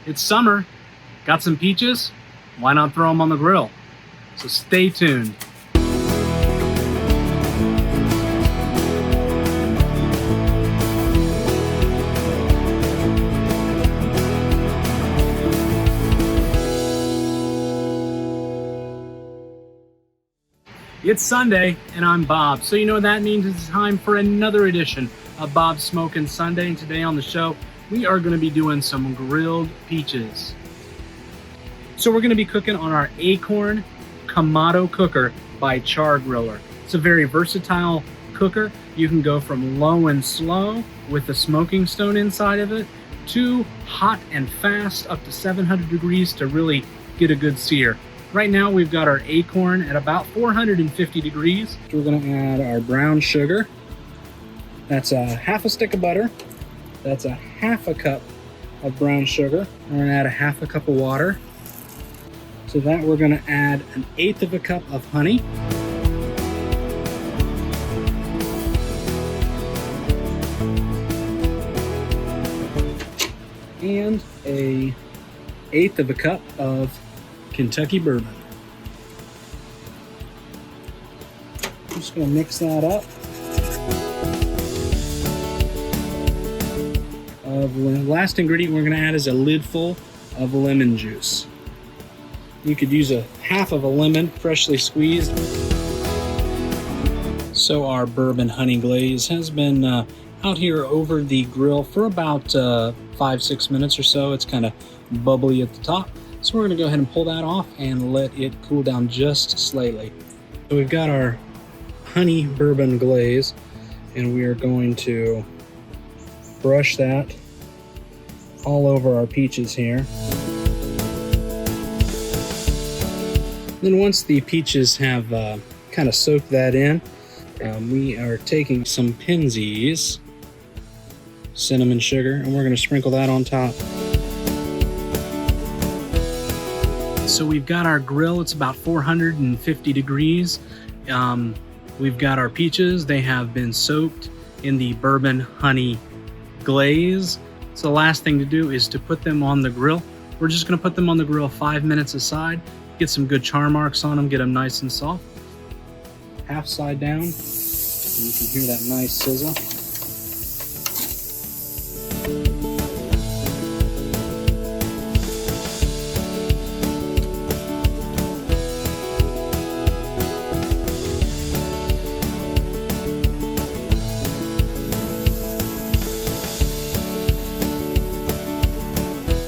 It's summer. Got some peaches? Why not throw them on the grill? So stay tuned. It's Sunday, and I'm Bob. So you know what that means. It's time for another edition of Bob's Smokin' Sunday. And today on the show, we are going to be doing some grilled peaches. So we're going to be cooking on our Akorn Kamado cooker by Char-Griller. It's a very versatile cooker. You can go from low and slow with the smoking stone inside of it to hot and fast up to 700 degrees to really get a good sear. Right now we've got our Akorn at about 450 degrees. We're going to add our brown sugar. That's a half a stick of butter. That's a half a cup of brown sugar. We're going to add a half a cup of water. To that we're going to add 1/8 of a cup of honey. And 1/8 of a cup of Kentucky bourbon. I'm just going to mix that up. The last ingredient we're going to add is a lid full of lemon juice. You could use a half of a lemon, freshly squeezed. So our bourbon honey glaze has been out here over the grill for about 5-6 minutes or so. It's kind of bubbly at the top. So we're going to go ahead and pull that off and let it cool down just slightly. So we've got our honey bourbon glaze, and we are going to brush that all over our peaches here. Then once the peaches have kind of soaked that in, we are taking some Pinsies cinnamon sugar, and we're going to sprinkle that on top. So we've got our grill, it's about 450 degrees. We've got our peaches, they have been soaked in the bourbon honey glaze. So the last thing to do is to put them on the grill. We're just gonna put them on the grill 5 minutes aside, get some good char marks on them, get them nice and soft. Half side down, and you can hear that nice sizzle.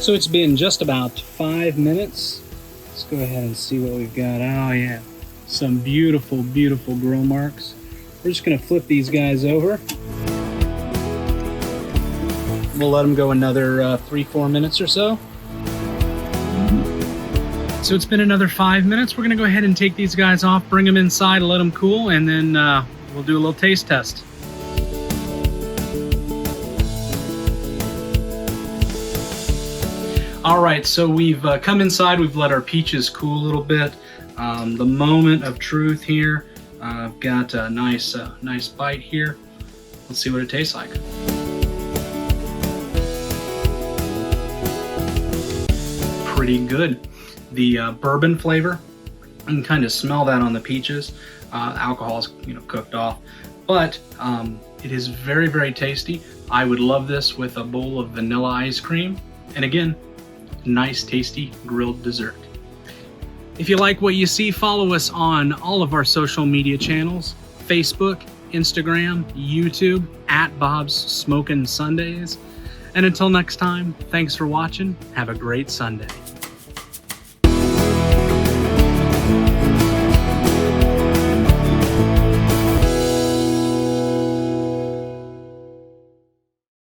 So it's been just about 5 minutes. Let's go ahead and see what we've got. Oh yeah, some beautiful, beautiful grill marks. We're just gonna flip these guys over. We'll let them go another 3-4 minutes or so. So it's been another 5 minutes. We're gonna go ahead and take these guys off, bring them inside, let them cool, and then we'll do a little taste test. All right, so we've come inside, we've let our peaches cool a little bit. The moment of truth here. I've got a nice bite here. Let's see what it tastes like. Pretty good. The bourbon flavor, you can kind of smell that on the peaches. Alcohol's cooked off, but it is very, very tasty. I would love this with a bowl of vanilla ice cream. And again, nice tasty grilled dessert. If you like what you see, follow us on all of our social media channels: Facebook, Instagram, YouTube, @Bob's Smokin' Sundays. And until next time, thanks for watching. Have a great Sunday.